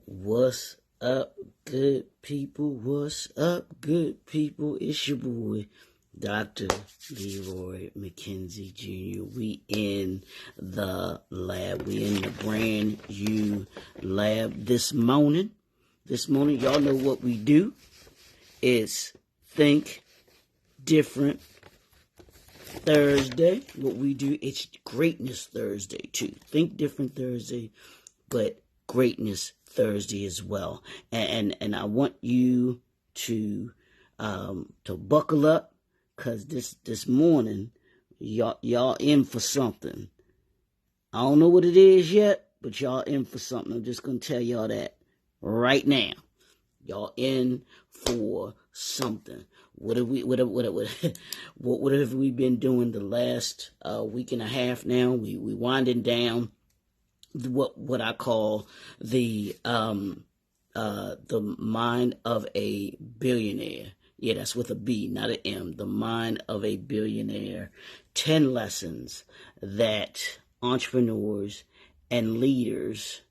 What's up, good people? What's up, good people? It's your boy, Dr. Leroy McKenzie Jr. We in the lab. We in the brand new lab this morning. Y'all know what we do. It's Think Different Thursday. What we do, it's Greatness Thursday too. Think Different Thursday, but Greatness Thursday as well. And I want you to buckle up, because this morning y'all in for something. I don't know what it is yet, but y'all in for something. I'm just gonna tell y'all that right now. Y'all in for something. What have we been doing the last week and a half now? We winding down what I call the mind of a billionaire. Yeah, that's with a B, not an M. The mind of a billionaire. 10 lessons that entrepreneurs and leaders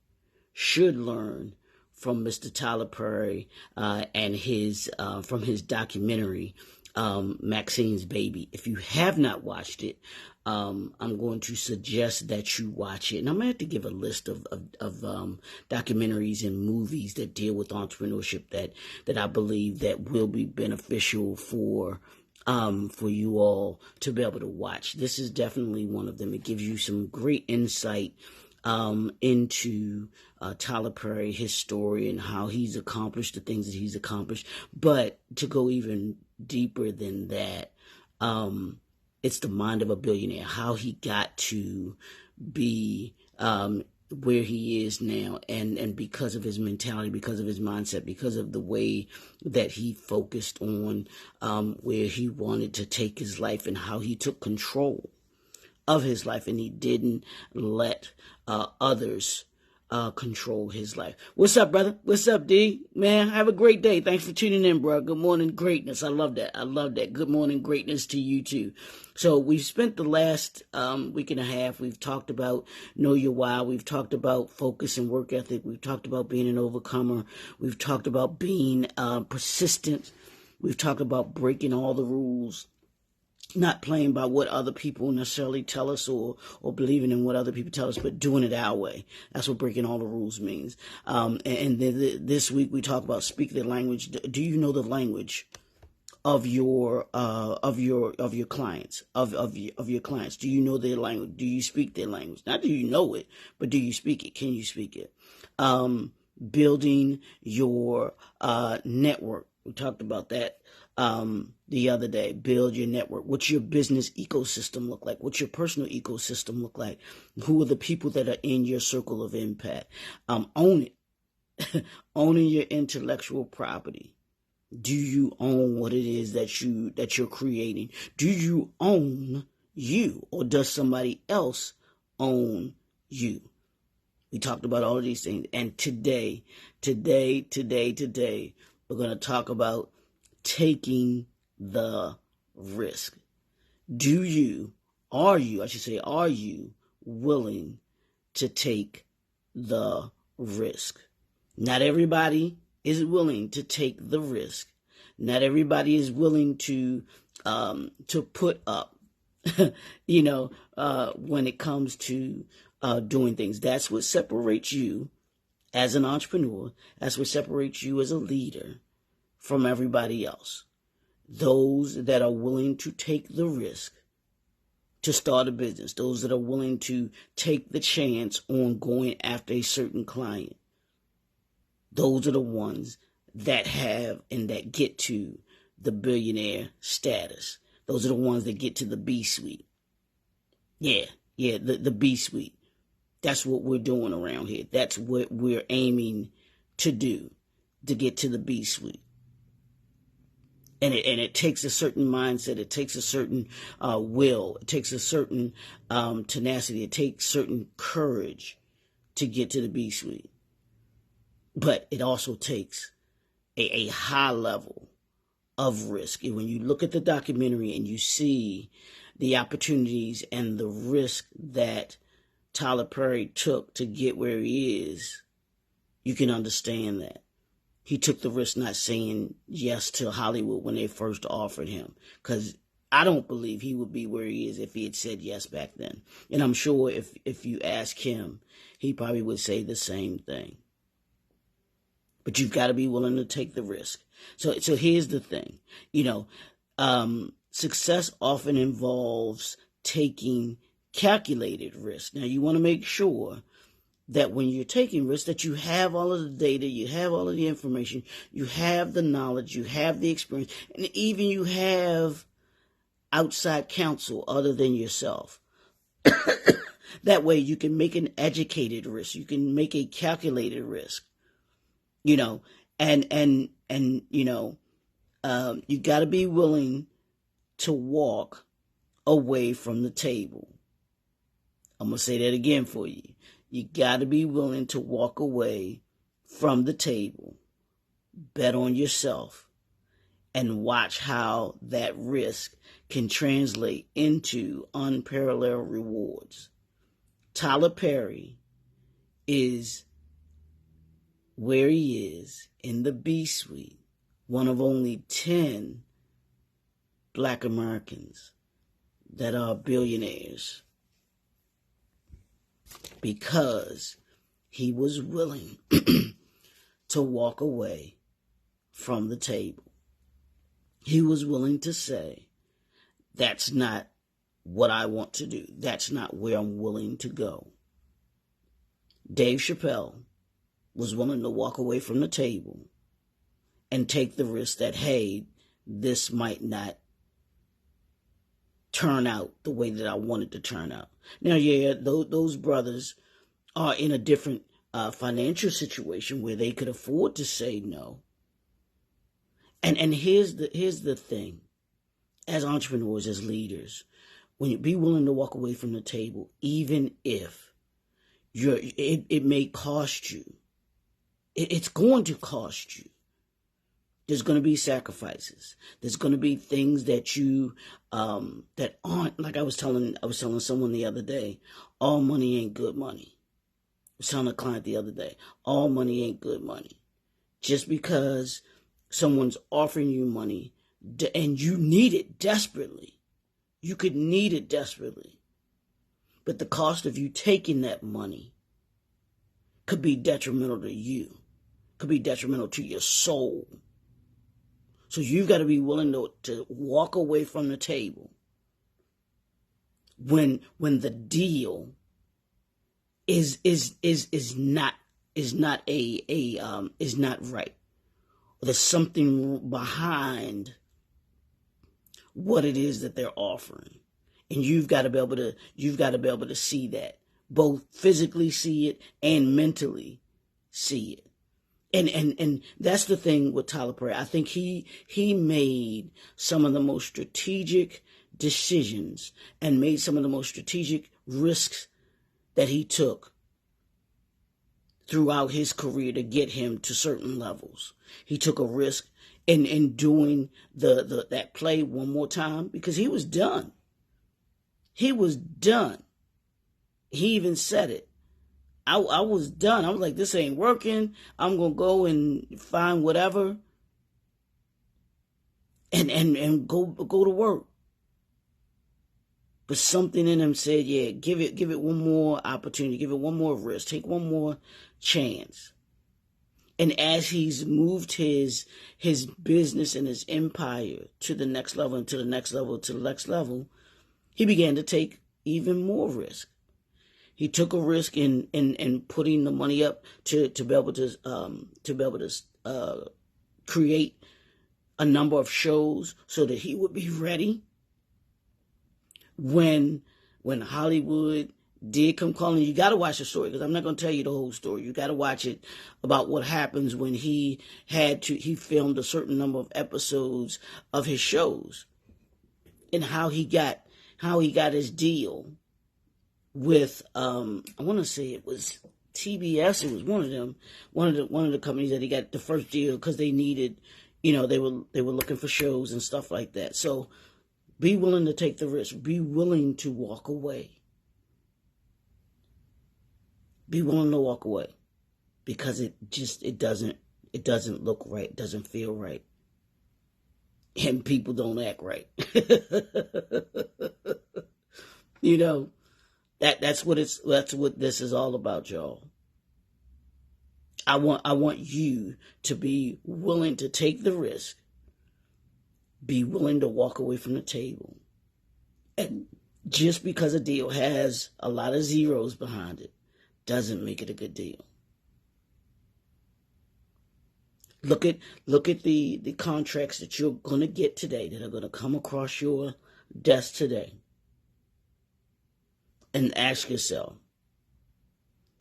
should learn from Mr. Tyler Perry and his from his documentary, Maxine's Baby. If you have not watched it, I'm going to suggest that you watch it. And I'm going to have to give a list of documentaries and movies that deal with entrepreneurship that I believe that will be beneficial for you all to be able to watch. This is definitely one of them. It gives you some great insight into Tyler Perry, his story, and how he's accomplished the things that he's accomplished. But to go even deeper than that, it's the mind of a billionaire, how he got to be where he is now, and because of his mentality, because of his mindset, because of the way that he focused on where he wanted to take his life and how he took control of his life, and he didn't let others control his life. What's up, brother? What's up, D? Man, have a great day. Thanks for tuning in, bro. Good morning, greatness. I love that. Good morning, greatness to you, too. So we've spent the last week and a half, we've talked about Know Your Why. We've talked about focus and work ethic. We've talked about being an overcomer. We've talked about being persistent. We've talked about breaking all the rules, not playing by what other people necessarily tell us or believing in what other people tell us, but doing it our way. That's what breaking all the rules means. And this week we talk about speak the language. Do you know the language of your clients, of your clients? Do you know their language? Do you speak their language? Not do you know it, but do you speak it? Can you speak it? Building your network. We talked about that the other day. Build your network. What's your business ecosystem look like? What's your personal ecosystem look like? Who are the people that are in your circle of impact? Own it. Owning your intellectual property. Do you own what it is that you're creating? Do you own you, or does somebody else own you? We talked about all of these things, and today, we're going to talk about taking the risk. Are you willing to take the risk? Not everybody is willing to take the risk. Not everybody is willing to put up, when it comes to doing things. That's what separates you as an entrepreneur. That's what separates you as a leader from everybody else. Those that are willing to take the risk to start a business. Those that are willing to take the chance on going after a certain client. Those are the ones that have and that get to the billionaire status. Those are the ones that get to the B-suite. Yeah, the B-suite. That's what we're doing around here. That's what we're aiming to do, to get to the B-suite. And it takes a certain mindset. It takes a certain will. It takes a certain tenacity. It takes certain courage to get to the B-suite. But it also takes a high level of risk. And when you look at the documentary and you see the opportunities and the risk that Tyler Perry took to get where he is, you can understand that. He took the risk not saying yes to Hollywood when they first offered him, because I don't believe he would be where he is if he had said yes back then. And I'm sure if you ask him, he probably would say the same thing. But you've got to be willing to take the risk. So here's the thing. Success often involves taking calculated risk. Now, you want to make sure that when you're taking risks, that you have all of the data, you have all of the information, you have the knowledge, you have the experience, and even you have outside counsel other than yourself. That way you can make an educated risk. You can make a calculated risk. You got to be willing to walk away from the table. I'm going to say that again for you. You got to be willing to walk away from the table, bet on yourself, and watch how that risk can translate into unparalleled rewards. Tyler Perry is where he is in the B-suite, one of only 10 Black Americans that are billionaires, because he was willing to walk away from the table. He was willing to say, that's not what I want to do. That's not where I'm willing to go. Dave Chappelle was willing to walk away from the table and take the risk that, hey, this might not turn out the way that I wanted to turn out. Now, yeah, those brothers are in a different financial situation where they could afford to say no. And here's the thing. As entrepreneurs, as leaders, when you be willing to walk away from the table, even if it may cost you, it's going to cost you. There's going to be sacrifices. There's going to be things that you that aren't, like I was telling someone the other day, all money ain't good money. I was telling a client the other day, all money ain't good money. Just because someone's offering you money and you need it desperately, you could need it desperately, but the cost of you taking that money could be detrimental to you, could be detrimental to your soul. So you've got to be willing to walk away from the table when the deal is not right. There's something behind what it is that they're offering, and you've got to be able to see that, both physically see it and mentally see it. And that's the thing with Tyler Perry. I think he made some of the most strategic decisions and made some of the most strategic risks that he took throughout his career to get him to certain levels. He took a risk in doing that play one more time because he was done. He was done. He even said it. I was done. I was like, this ain't working. I'm going to go and find whatever and go to work. But something in him said, yeah, give it one more opportunity, give it one more risk, take one more chance. And as he's moved his business and his empire to the next level and to the next level, to the next level, he began to take even more risk. He took a risk in putting the money up to be able to create a number of shows so that he would be ready when Hollywood did come calling. You got to watch the story because I'm not going to tell you the whole story. You got to watch it about what happens when he filmed a certain number of episodes of his shows and how he got his deal with I want to say it was TBS. It was one of the companies that he got the first deal because they needed, they were looking for shows and stuff like that. So be willing to take the risk. Be willing to walk away. Be willing to walk away. because it doesn't look right, it doesn't feel right, and people don't act right. You know, that's what this is all about, y'all. I want you to be willing to take the risk, be willing to walk away from the table. And just because a deal has a lot of zeros behind it doesn't make it a good deal. Look at the contracts that you're going to get today, that are going to come across your desk today, and ask yourself,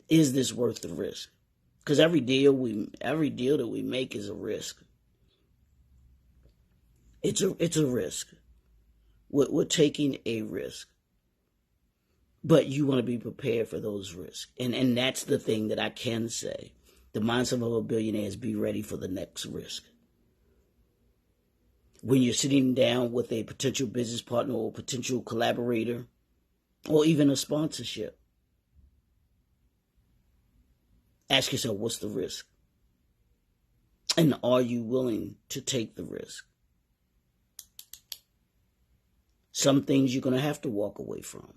is this worth the risk? Because every deal that we make is a risk. It's a risk. We're taking a risk. But you want to be prepared for those risks. And that's the thing that I can say. The mindset of a billionaire is be ready for the next risk. When you're sitting down with a potential business partner or potential collaborator, or even a sponsorship, ask yourself, what's the risk? And are you willing to take the risk? Some things you're going to have to walk away from.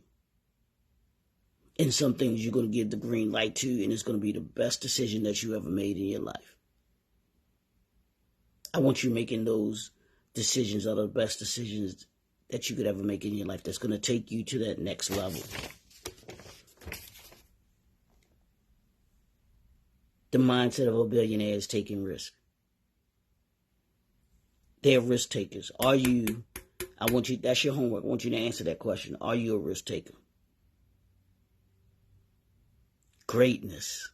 And some things you're going to give the green light to, and it's going to be the best decision that you ever made in your life. I want you making those decisions are the best decisions that you could ever make in your life, that's going to take you to that next level. The mindset of a billionaire is taking risks. They're risk takers. That's your homework. I want you to answer that question. Are you a risk taker? Greatness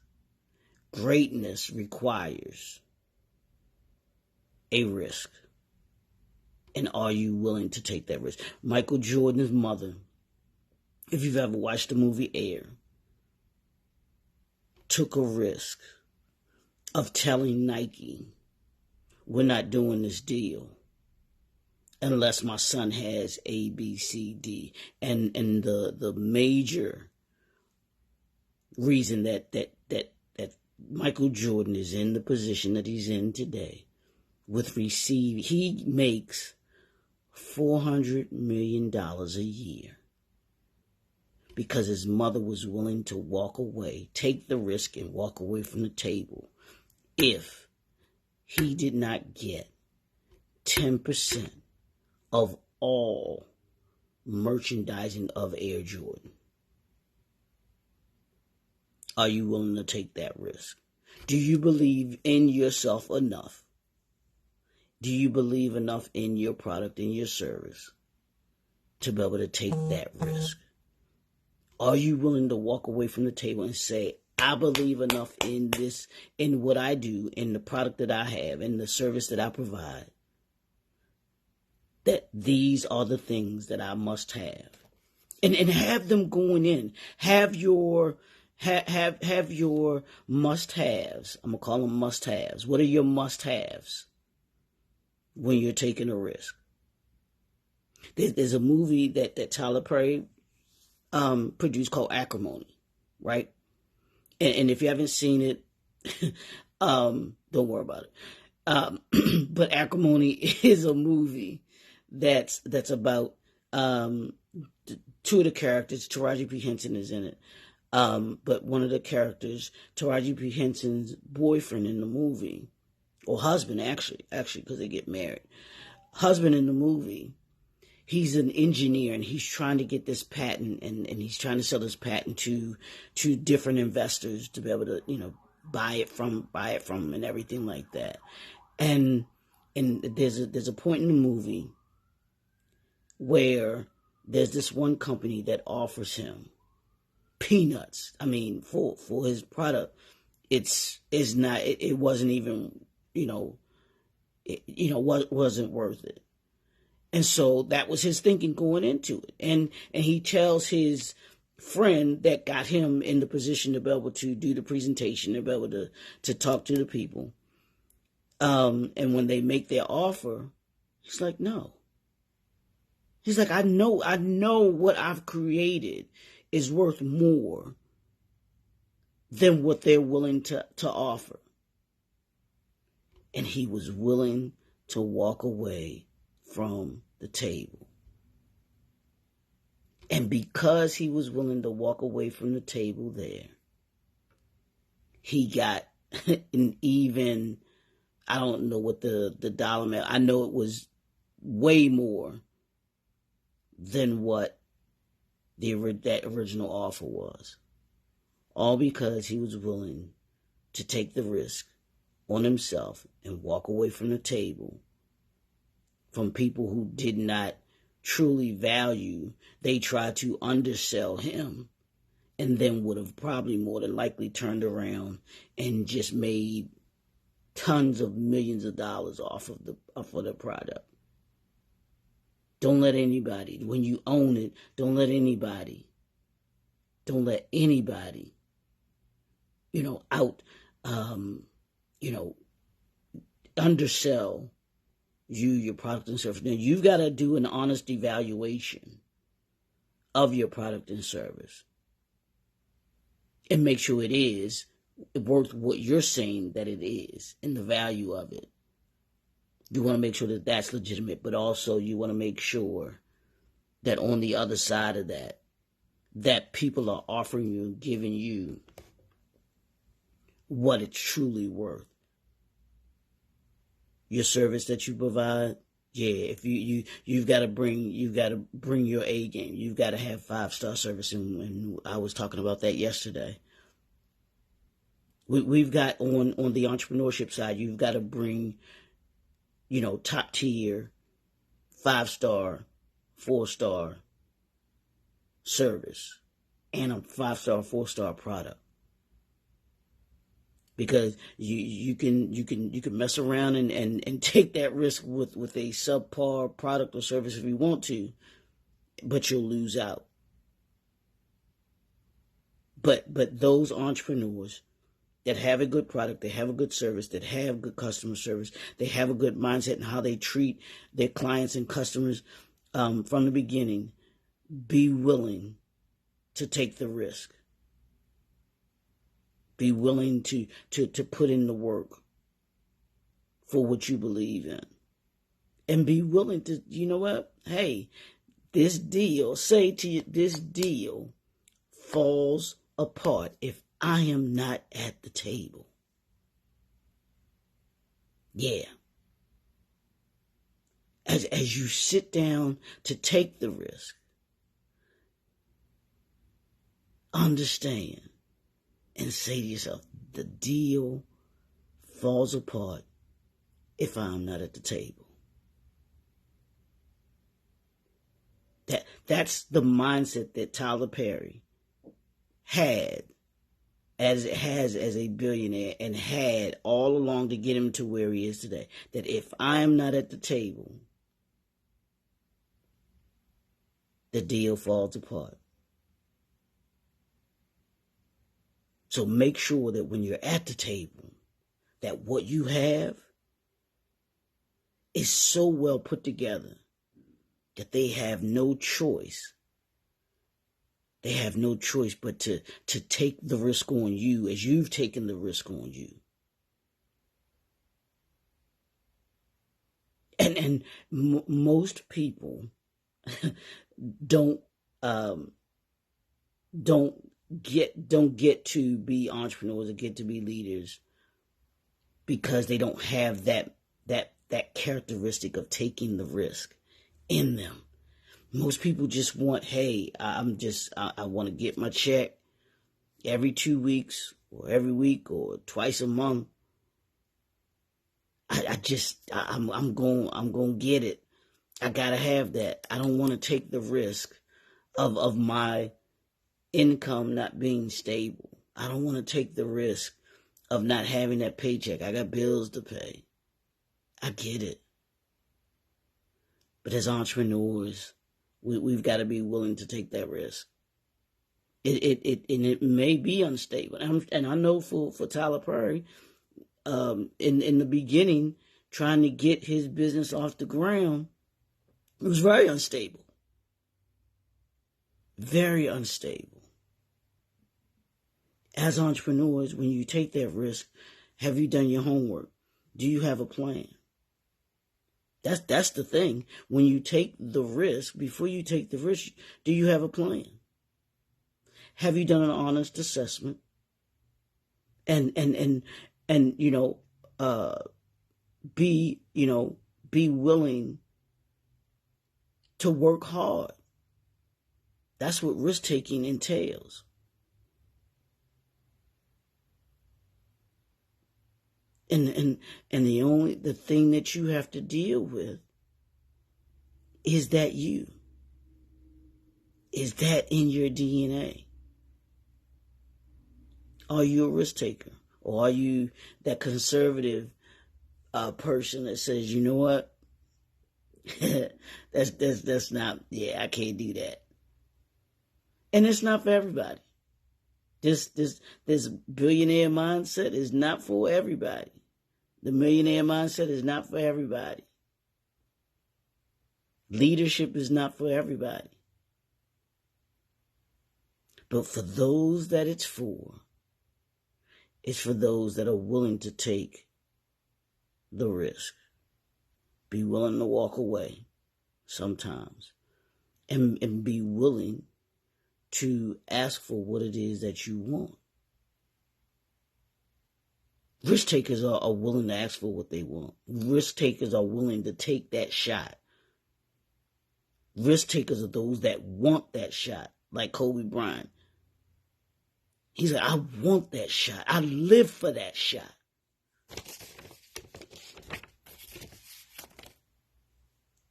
requires a risk. And are you willing to take that risk? Michael Jordan's mother, if you've ever watched the movie Air, took a risk of telling Nike, we're not doing this deal unless my son has A, B, C, D. And the major reason that Michael Jordan is in the position that he's in today, he makes $400 million a year because his mother was willing to walk away, take the risk and walk away from the table if he did not get 10% of all merchandising of Air Jordan. Are you willing to take that risk? Do you believe in yourself enough? Do you believe enough in your product and your service to be able to take that risk? Are you willing to walk away from the table and say, I believe enough in this, in what I do, in the product that I have, in the service that I provide, that these are the things that I must have? And have them going in. Have your must-haves. I'm going to call them must-haves. What are your must-haves when you're taking a risk? There's a movie that Tyler Perry produced called Acrimony, right? And if you haven't seen it, don't worry about it. But Acrimony is a movie that's about two of the characters. Taraji P. Henson is in it. But one of the characters, Taraji P. Henson's boyfriend in the movie, or husband actually, because they get married. Husband in the movie, he's an engineer and he's trying to get this patent and he's trying to sell this patent to different investors to be able to, buy it from and everything like that. And there's a point in the movie where there's this one company that offers him peanuts. I mean, for his product, it wasn't even, wasn't worth it. And so that was his thinking going into it. And he tells his friend that got him in the position to be able to do the presentation, to be able to talk to the people. And when they make their offer, he's like, no. He's like, I know what I've created is worth more than what they're willing to offer. And he was willing to walk away from the table. And because he was willing to walk away from the table there, he got an even, I don't know what the dollar amount, I know it was way more than what that original offer was. All because he was willing to take the risk on himself and walk away from the table from people who did not truly value. They tried to undersell him and then would have probably more than likely turned around and just made tons of millions of dollars off of the product. Don't let anybody, when you own it, don't let anybody, undersell your product and service. Now, you've got to do an honest evaluation of your product and service and make sure it is worth what you're saying that it is and the value of it. You want to make sure that that's legitimate, but also you want to make sure that on the other side of that people are offering you, giving you what it's truly worth. Your service that you provide, if you've got to bring your A game. You've got to have 5-star service, and I was talking about that yesterday. We've got on the entrepreneurship side, you've got to bring, top tier, 5-star, 4-star service and a 5-star, 4-star product. Because you can mess around and take that risk with a subpar product or service if you want to, but you'll lose out. But those entrepreneurs that have a good product, they have a good service, that have good customer service, they have a good mindset in how they treat their clients and customers from the beginning, be willing to take the risk. Be willing to put in the work for what you believe in. And be willing to, hey, this deal falls apart if I am not at the table. Yeah. As you sit down to take the risk, understand and say to yourself, the deal falls apart if I'm not at the table. That's the mindset that Tyler Perry had as a billionaire and had all along to get him to where he is today. That if I'm not at the table, the deal falls apart. So make sure that when you're at the table, that what you have is so well put together that they have no choice. They have no choice but to take the risk on you as you've taken the risk on you. And most people don't get to be entrepreneurs or get to be leaders because they don't have that characteristic of taking the risk in them. Most people just want, hey, I want to get my check every 2 weeks or every week or twice a month. I'm going to get it. I got to have that. I don't want to take the risk of my income not being stable. I don't want to take the risk of not having that paycheck. I got bills to pay. I get it. But as entrepreneurs, we've got to be willing to take that risk. It may be unstable. And I know for Tyler Perry, in the beginning, trying to get his business off the ground, it was very unstable. Very unstable. As entrepreneurs, when you take that risk, have you done your homework? Do you have a plan? That's the thing. When you take the risk, before you take the risk, do you have a plan? Have you done an honest assessment? And be willing to work hard. That's what risk taking entails. And the thing that you have to deal with is that you. Is that in your DNA? Are you a risk taker? Or are you that conservative person that says, you know what? that's not, I can't do that. And it's not for everybody. This billionaire mindset is not for everybody. The millionaire mindset is not for everybody. Leadership is not for everybody. But for those that it's for those that are willing to take the risk. Be willing to walk away sometimes. And be willing to ask for what it is that you want. Risk takers are willing to ask for what they want. Risk takers are willing to take that shot. Risk takers are those that want that shot, like Kobe Bryant. He's like, I want that shot. I live for that shot.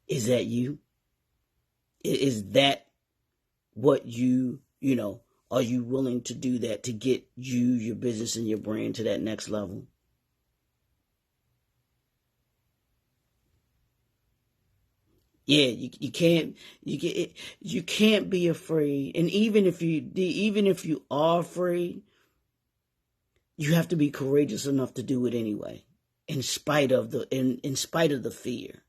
Is that you? Is that what are you willing to do that to get you, your business, and your brand to that next level? Yeah, you can't be afraid. And even if you are afraid, you have to be courageous enough to do it anyway, in spite of the fear.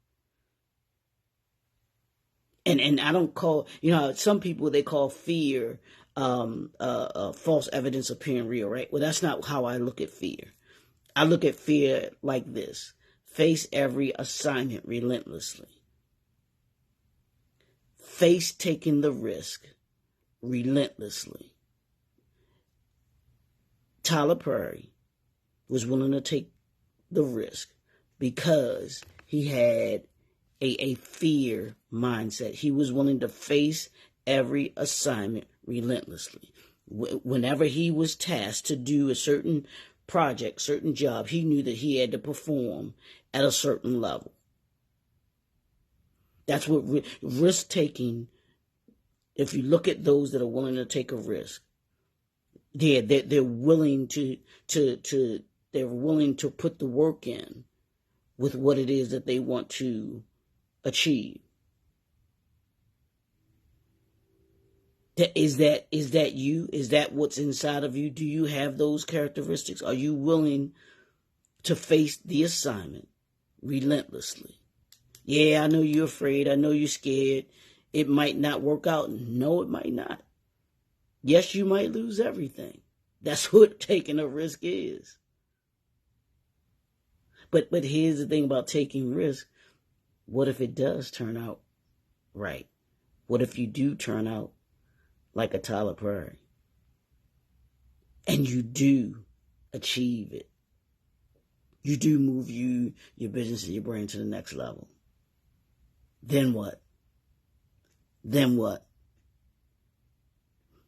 And I don't call, some people, they call fear false evidence appearing real, right? Well, that's not how I look at fear. I look at fear like this: face every assignment relentlessly. Face taking the risk relentlessly. Tyler Perry was willing to take the risk because he had a fear mindset. He was willing to face every assignment relentlessly. Whenever he was tasked to do a certain project, certain job, he knew that he had to perform at a certain level. That's what risk taking. If you look at those that are willing to take a risk, they're willing to put the work in with what it is that they want to achieve. Is that you? Is that what's inside of you? Do you have those characteristics? Are you willing to face the assignment relentlessly? Yeah, I know you're afraid. I know you're scared. It might not work out. No, it might not. Yes, you might lose everything. That's what taking a risk is. But here's the thing about taking risk. What if it does turn out right? What if you do turn out like a Tyler Perry? And you do achieve it. You do move your business and your brand to the next level. Then what? Then what?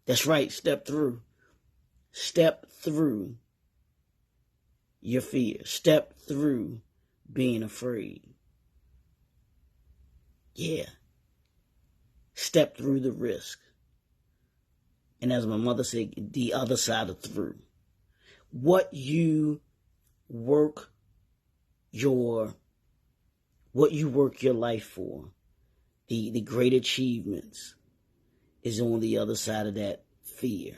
That's right. Step through. Step through your fear. Step through being afraid. Yeah. Step through the risk. And as my mother said, the other side of through. What you work your life for, the great achievements, is on the other side of that fear.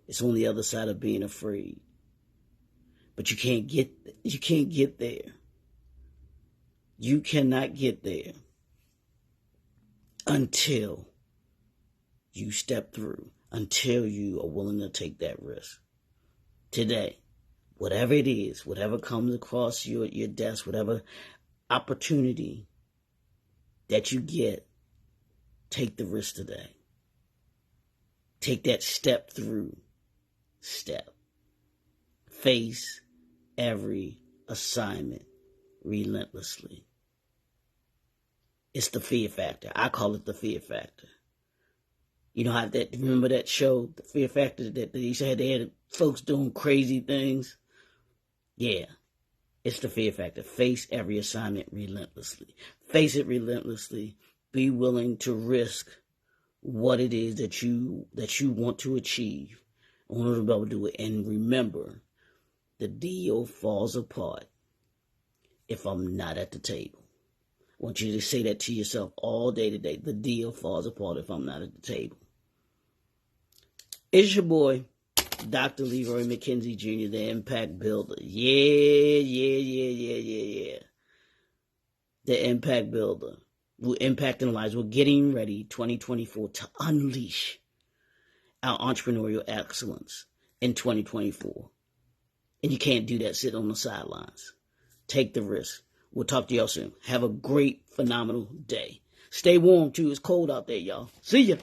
It's on the other side of being afraid. But you can't get there. You cannot get there until you step through, until you are willing to take that risk. today. Whatever it is, whatever comes across your desk, whatever opportunity that you get, take the risk today. Take that step. Face every assignment relentlessly. It's the fear factor. I call it the fear factor. You know how remember that show, The Fear Factor, that they used to have, they had folks doing crazy things? Yeah, it's the fear factor. Face every assignment relentlessly. Face it relentlessly. Be willing to risk what it is that you want to achieve in order to be able to do it. And remember, the deal falls apart if I'm not at the table. I want you to say that to yourself all day today. The deal falls apart if I'm not at the table. It's your boy, Dr. Leroy McKenzie Jr., the Impact Builder. Yeah. The Impact Builder. We're impacting lives. We're getting ready, 2024, to unleash our entrepreneurial excellence in 2024. And you can't do that sitting on the sidelines. Take the risk. We'll talk to y'all soon. Have a great, phenomenal day. Stay warm, too. It's cold out there, y'all. See ya.